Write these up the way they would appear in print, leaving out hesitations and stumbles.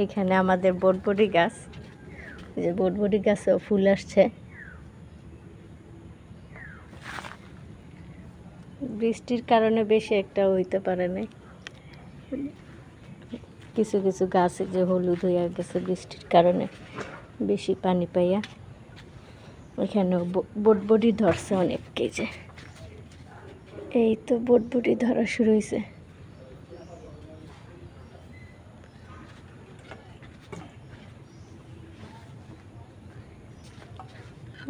এখানে আমাদের বটবটি গাছ, যে বটবটি গাছেও ফুল আসছে। বৃষ্টির কারণে বেশি একটা হইতে পারে নাই, কিছু কিছু গাছে যে হলুদ হইয়া গেছে বৃষ্টির কারণে, বেশি পানি পাইয়া। এখানেও বটবটি ধরছে অনেক কেজে, এই তো বটবটি ধরা শুরু হয়েছে।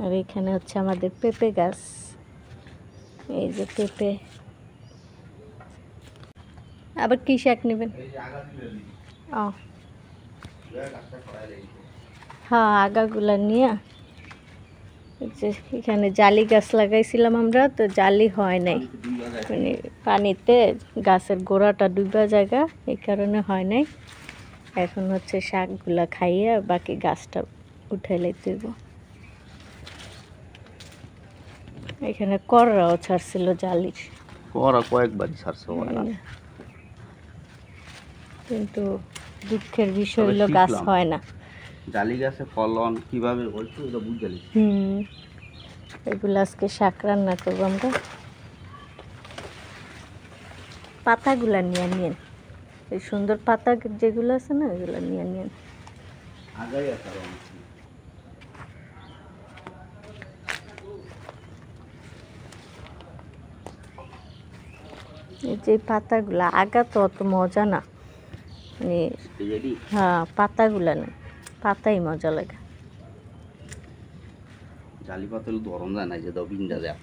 আর এখানে হচ্ছে আমাদের পেঁপে গাছ, এই যে পেঁপে। আবার কি শাক নেবেন? ও হ্যাঁ, আগাগুলা নিয়ে যে এখানে জালি গাছ লাগাইছিলাম আমরা, তো জালি হয় নাই, মানে পানিতে গাছের গোড়াটা ডুবা জায়গা, এই কারণে হয় নাই। এখন হচ্ছে শাকগুলা খাইয়া বাকি গাছটা উঠাই লাইতে হইব। এখানে কররাও ছাড়ছিল জালির, কররা কয়েকবারই ছাড়ছে, কিন্তু দুঃখের বিষয় হলো গাছ হয় না। জালি গাছে ফলন কিভাবে হইছে এটা বুঝতে পারছি। এগুলো আজকে শাক রান্না করবো আমরা। পাতাগুলা নিয়ে নিন, এই সুন্দর পাতা যেগুলো আছে না, এগুলো নিয়ে নিন। এই যে পাতাগুলা, আগা তো অত মজা না, হ্যাঁ পাতাগুলা না, পাতাই মজা লাগে। জালি পাতা গরম যায় না, যে দাও বিন্দা যায়।